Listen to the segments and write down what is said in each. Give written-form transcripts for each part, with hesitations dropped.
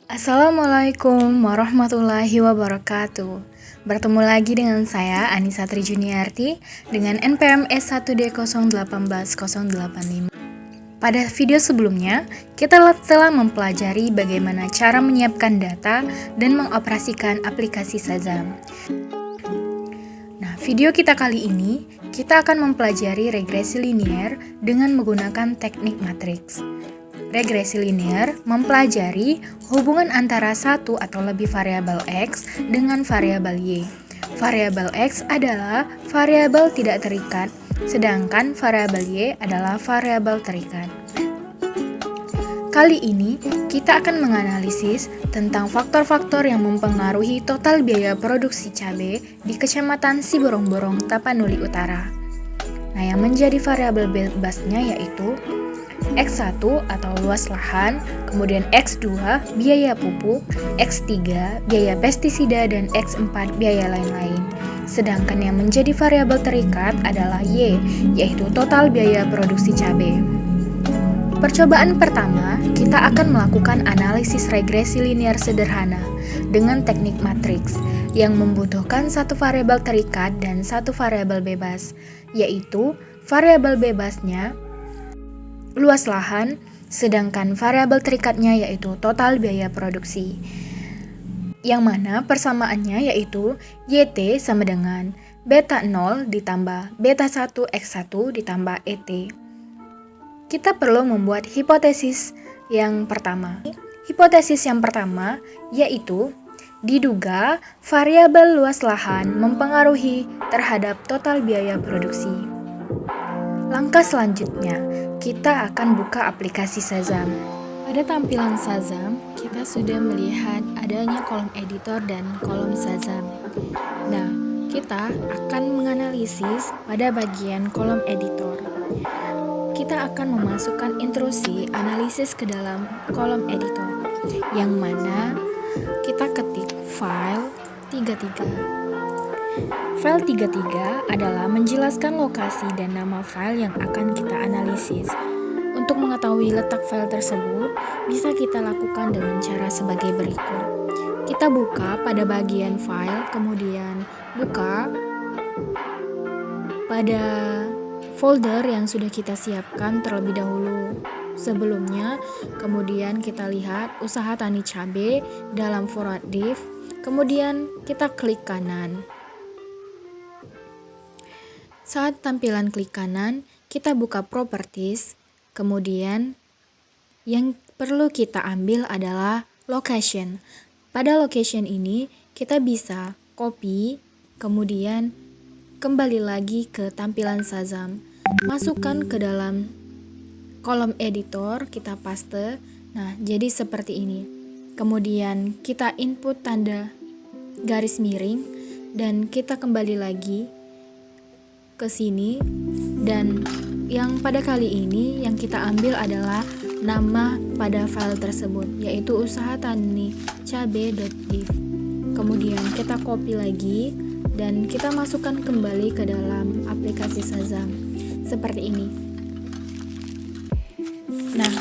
Assalamualaikum warahmatullahi wabarakatuh. Bertemu lagi dengan saya Anissa Trijuniarti dengan NPM S1D0180085. Pada video sebelumnya, kita telah mempelajari bagaimana cara menyiapkan data dan mengoperasikan aplikasi Shazam. Nah, video kita kali ini, kita akan mempelajari regresi linier dengan menggunakan teknik matriks. Regresi linier mempelajari hubungan antara satu atau lebih variabel X dengan variabel Y. Variabel X adalah variabel tidak terikat, sedangkan variabel Y adalah variabel terikat. Kali ini, kita akan menganalisis tentang faktor-faktor yang mempengaruhi total biaya produksi cabai di Kecamatan Siborong-Borong, Tapanuli Utara. Nah, yang menjadi variabel bebasnya yaitu X1 atau luas lahan, kemudian X2 biaya pupuk, X3 biaya pestisida, dan X4 biaya lain-lain. Sedangkan yang menjadi variabel terikat adalah Y, yaitu total biaya produksi cabai. Percobaan pertama, kita akan melakukan analisis regresi linier sederhana dengan teknik matriks yang membutuhkan satu variabel terikat dan satu variabel bebas, yaitu variabel bebasnya luas lahan, sedangkan variabel terikatnya yaitu total biaya produksi. Yang mana persamaannya yaitu YT sama dengan beta 0 ditambah beta 1 X1 ditambah ET. Kita perlu membuat hipotesis yang pertama. Hipotesis yang pertama yaitu diduga variabel luas lahan mempengaruhi terhadap total biaya produksi. Langkah selanjutnya, kita akan buka aplikasi Shazam. Pada tampilan Shazam, kita sudah melihat adanya kolom editor dan kolom Shazam. Nah, kita akan menganalisis pada bagian kolom editor. Kita akan memasukkan intrusi analisis ke dalam kolom editor, yang mana kita ketik file 33. File 33 adalah menjelaskan lokasi dan nama file yang akan kita analisis. Untuk mengetahui letak file tersebut, bisa kita lakukan dengan cara sebagai berikut. Kita buka pada bagian file, kemudian buka pada folder yang sudah kita siapkan terlebih dahulu sebelumnya. Kemudian kita lihat usaha tani cabai dalam forward div, kemudian kita klik kanan. Saat tampilan klik kanan, kita buka properties, kemudian yang perlu kita ambil adalah location. Pada location ini, kita bisa copy, kemudian kembali lagi ke tampilan Shazam. Masukkan ke dalam kolom editor, kita paste. Nah, jadi seperti ini. Kemudian kita input tanda garis miring, dan kita kembali lagi ke sini, dan yang pada kali ini yang kita ambil adalah nama pada file tersebut, yaitu usaha tani cabai.div. Kemudian kita copy lagi dan kita masukkan kembali ke dalam aplikasi Shazam seperti ini. Nah,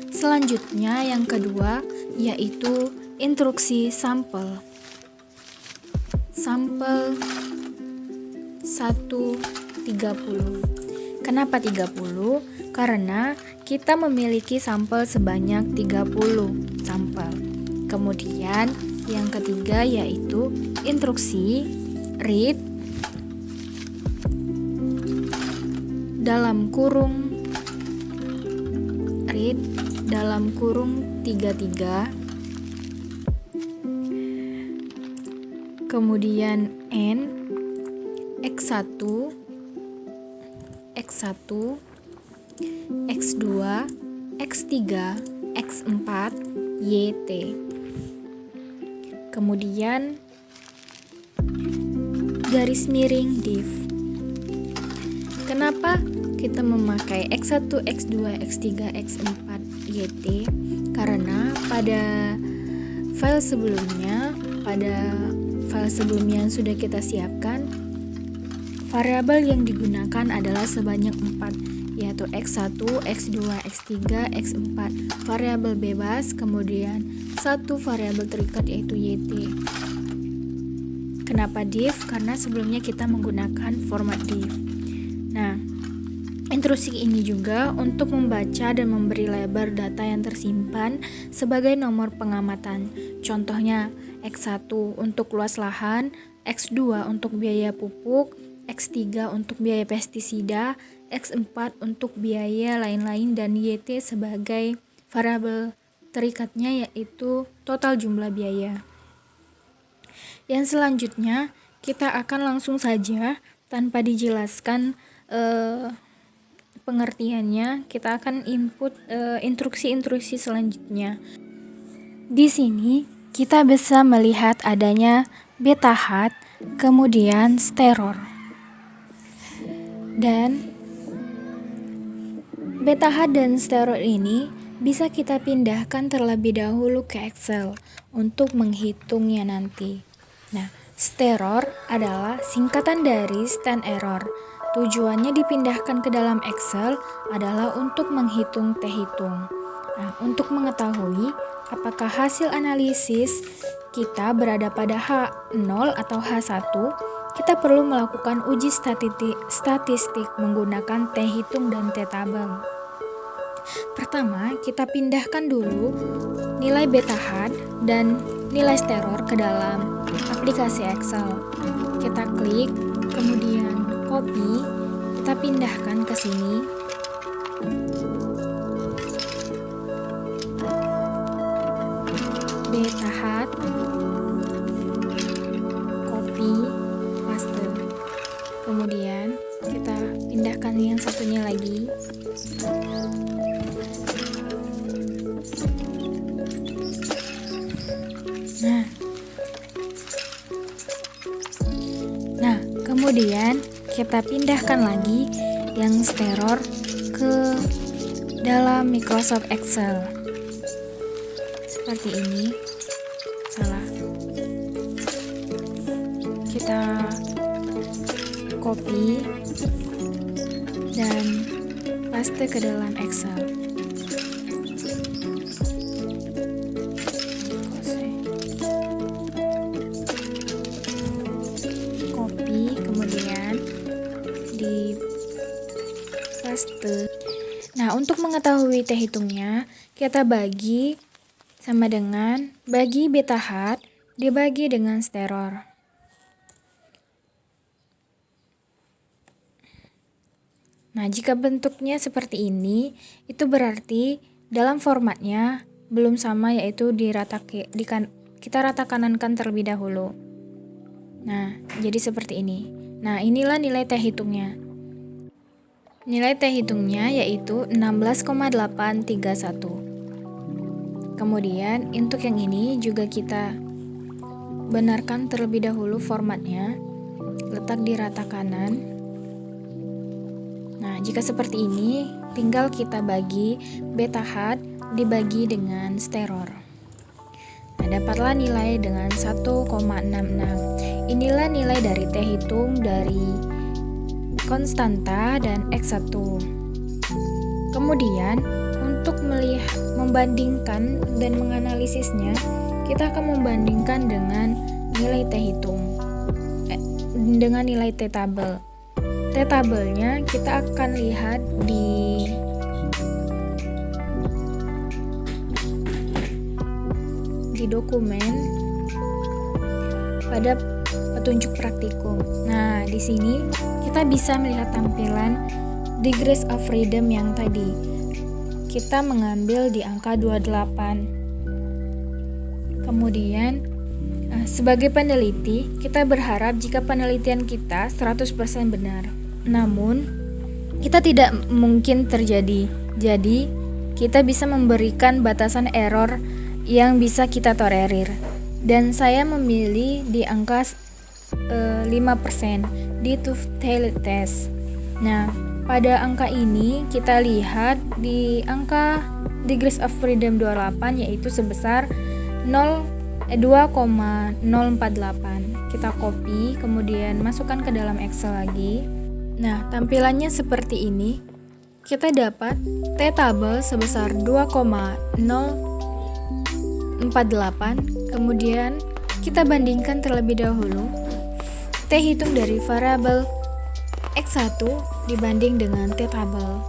selanjutnya yang kedua yaitu instruksi sampel 130. Kenapa 30? Karena kita memiliki sampel sebanyak 30 sampel. Kemudian yang ketiga yaitu instruksi read dalam kurung 33, kemudian n X1, X2, X3, X4, YT. Kemudian garis miring div. Kenapa kita memakai X1, X2, X3, X4, YT? Karena pada file sebelumnya yang sudah kita siapkan, variabel yang digunakan adalah sebanyak 4, yaitu X1, X2, X3, X4 variabel bebas, kemudian satu variabel terikat yaitu YT. Kenapa div? Karena sebelumnya kita menggunakan format div. Nah, instruksi ini juga untuk membaca dan memberi lebar data yang tersimpan sebagai nomor pengamatan. Contohnya X1 untuk luas lahan, X2 untuk biaya pupuk, X3 untuk biaya pestisida, X4 untuk biaya lain-lain, dan YT sebagai variabel terikatnya yaitu total jumlah biaya. Yang selanjutnya kita akan langsung saja tanpa dijelaskan pengertiannya, kita akan input instruksi-instruksi selanjutnya. Di sini kita bisa melihat adanya betahat, kemudian steror. Dan betahat dan steror ini bisa kita pindahkan terlebih dahulu ke Excel untuk menghitungnya nanti. Nah, steror adalah singkatan dari stand error. Tujuannya dipindahkan ke dalam Excel adalah untuk menghitung T-hitung. Nah, untuk mengetahui apakah hasil analisis kita berada pada H0 atau H1, kita perlu melakukan uji statistik menggunakan T-hitung dan T-tabel. Pertama, kita pindahkan dulu nilai betahat dan nilai steror ke dalam aplikasi Excel. Kita klik, kemudian copy, kita pindahkan ke sini. Betahat, copy, paste. Kemudian kita pindahkan yang satunya lagi. Nah, kemudian kita pindahkan lagi yang steror ke dalam Microsoft Excel. Seperti ini. Salah. Kita copy dan paste ke dalam Excel. Copy, kemudian di paste. Nah, untuk mengetahui T-hitungnya, kita bagi sama dengan bagi betahat dibagi dengan steror. Nah, jika bentuknya seperti ini, itu berarti dalam formatnya belum sama, yaitu kita rata kanankan terlebih dahulu. Nah, jadi seperti ini. Nah, inilah nilai T-hitungnya. Nilai T-hitungnya yaitu 16,831. Kemudian untuk yang ini juga kita benarkan terlebih dahulu formatnya, letak di rata kanan. Nah, jika seperti ini, tinggal kita bagi betahat dibagi dengan steror. Nah, dapatlah nilai dengan 1,66. Inilah nilai dari T-hitung dari konstanta dan X1. Kemudian, untuk membandingkan dan menganalisisnya, kita akan membandingkan dengan nilai T-hitung dengan nilai T-tabel. T-tabelnya kita akan lihat di dokumen pada petunjuk praktikum. Nah, di sini kita bisa melihat tampilan degrees of freedom yang tadi. Kita mengambil di angka 28. Kemudian sebagai peneliti, kita berharap jika penelitian kita 100% benar. Namun, kita tidak mungkin terjadi. Jadi, kita bisa memberikan batasan error yang bisa kita tolerir. Dan saya memilih di angka 5% di two-tailed test. Nah, pada angka ini kita lihat di angka degrees of freedom 28 yaitu sebesar 2,048. Kita copy, kemudian masukkan ke dalam Excel lagi. Nah, tampilannya seperti ini. kita dapat T-tabel sebesar 2,048. Kemudian kita bandingkan terlebih dahulu T hitung dari variabel X1 dibanding dengan T-tabel,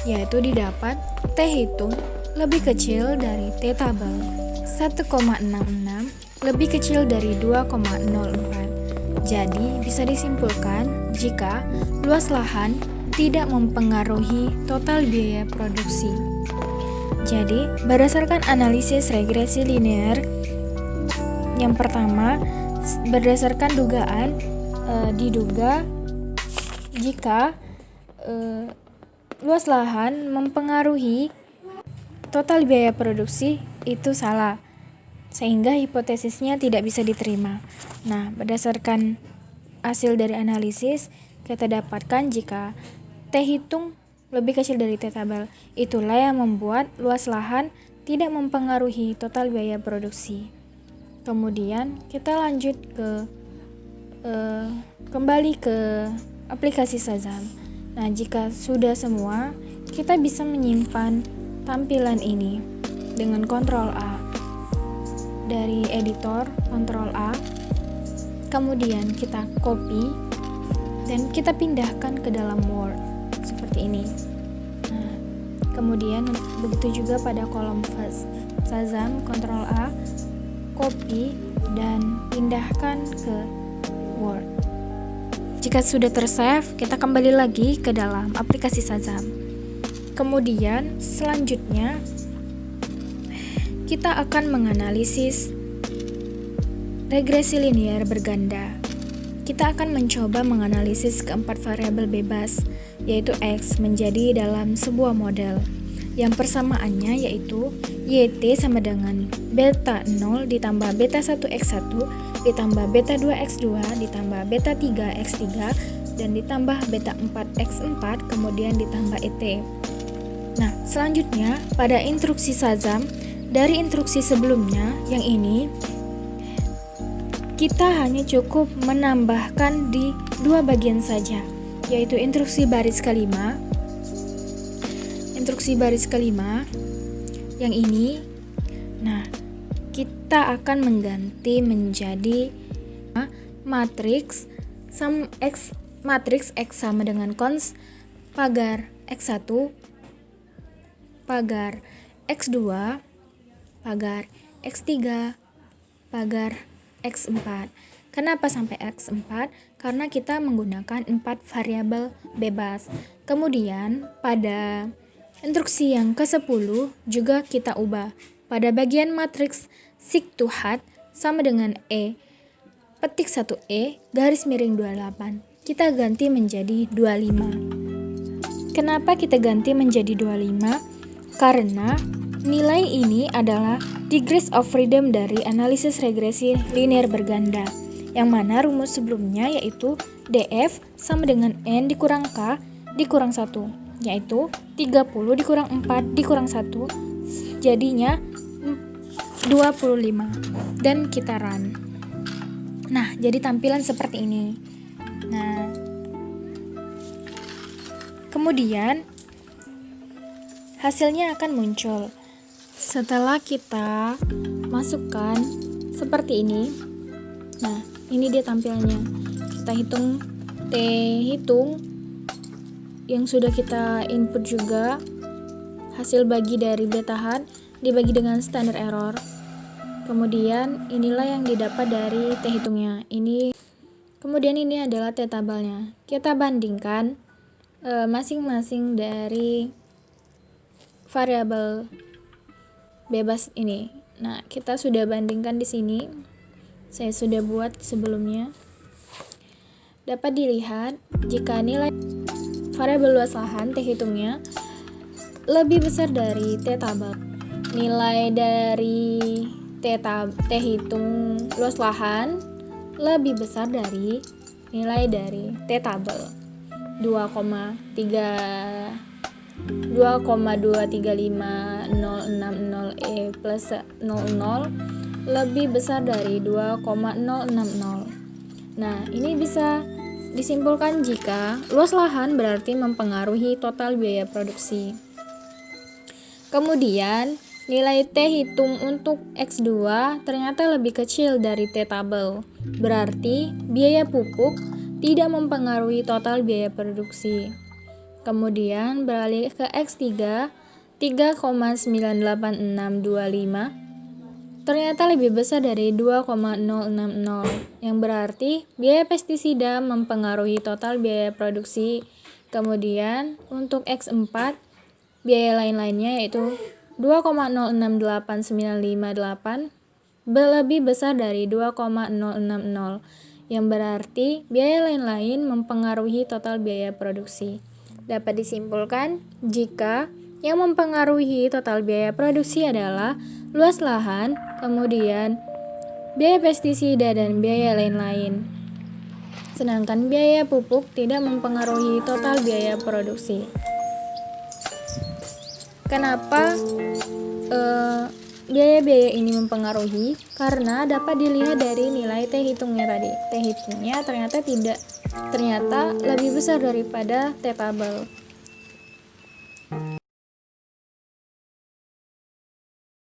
yaitu didapat T hitung lebih kecil dari T-tabel 1,66 lebih kecil dari 2,04. Jadi bisa disimpulkan jika luas lahan tidak mempengaruhi total biaya produksi. Jadi berdasarkan analisis regresi linear yang pertama, berdasarkan dugaan diduga jika luas lahan mempengaruhi total biaya produksi itu salah, sehingga hipotesisnya tidak bisa diterima. Nah, berdasarkan hasil dari analisis, kita dapatkan jika T hitung lebih kecil dari T-tabel. Itulah yang membuat luas lahan tidak mempengaruhi total biaya produksi. Kemudian kita lanjut kembali ke aplikasi Shazam. Nah, jika sudah semua, kita bisa menyimpan tampilan ini dengan Ctrl A. Dari editor, Ctrl A. Kemudian kita copy dan kita pindahkan ke dalam Word seperti ini. Nah, kemudian begitu juga pada kolom Shazam, Ctrl A, copy dan pindahkan ke Word. Jika sudah tersave, kita kembali lagi ke dalam aplikasi Shazam. Kemudian selanjutnya kita akan menganalisis regresi linear berganda. Kita akan mencoba menganalisis keempat variabel bebas, yaitu X, menjadi dalam sebuah model yang persamaannya yaitu YT sama dengan beta 0 ditambah beta 1 X1 ditambah beta 2 X2 ditambah beta 3 X3 dan ditambah beta 4 X4 kemudian ditambah ET. Nah, selanjutnya pada instruksi Shazam, dari instruksi sebelumnya yang ini kita hanya cukup menambahkan di dua bagian saja, yaitu instruksi baris kelima. Instruksi baris kelima yang ini, nah kita akan mengganti menjadi matriks matriks X sama dengan cons pagar X1 pagar X2 pagar X3 pagar X4. Kenapa sampai X4? Karena kita menggunakan 4 variabel bebas. Kemudian pada instruksi yang ke-10 juga kita ubah. Pada bagian matriks seek to hat sama dengan E, petik 1E, garis miring 28. Kita ganti menjadi 25. Kenapa kita ganti menjadi 25? Karena nilai ini adalah degrees of freedom dari analisis regresi linear berganda, yang mana rumus sebelumnya yaitu DF sama dengan N dikurang K dikurang 1, yaitu 30 dikurang 4 dikurang 1, jadinya 25. Dan kita run. Nah, jadi tampilan seperti ini. Nah, kemudian hasilnya akan muncul setelah kita masukkan seperti ini. Nah, ini dia tampilannya. Kita hitung T hitung yang sudah kita input juga, hasil bagi dari beta hat dibagi dengan standar error. Kemudian inilah yang didapat dari T hitungnya. Kemudian ini adalah T tabelnya. Kita bandingkan masing-masing dari variabel bebas ini. Nah, kita sudah bandingkan di sini. Saya sudah buat sebelumnya. Dapat dilihat jika nilai variabel luas lahan T hitungnya lebih besar dari T tabel. Nilai dari T hitung luas lahan lebih besar dari nilai dari T tabel 2,235.060E plus 00 lebih besar dari 2,060. Nah, ini bisa disimpulkan jika luas lahan berarti mempengaruhi total biaya produksi. Kemudian, nilai T hitung untuk X2 ternyata lebih kecil dari T tabel. Berarti, biaya pupuk tidak mempengaruhi total biaya produksi. Kemudian, beralih ke X3, 3,98625 ternyata lebih besar dari 2,060, yang berarti biaya pestisida mempengaruhi total biaya produksi. Kemudian, untuk X4, biaya lain-lainnya yaitu 2,068958 lebih besar dari 2,060, yang berarti biaya lain-lain mempengaruhi total biaya produksi. Dapat disimpulkan jika yang mempengaruhi total biaya produksi adalah luas lahan, kemudian biaya pestisida dan biaya lain-lain. Sedangkan biaya pupuk tidak mempengaruhi total biaya produksi. Kenapa biaya-biaya ini mempengaruhi? Karena dapat dilihat dari nilai T hitungnya tadi. T hitungnya ternyata lebih besar daripada T tabel.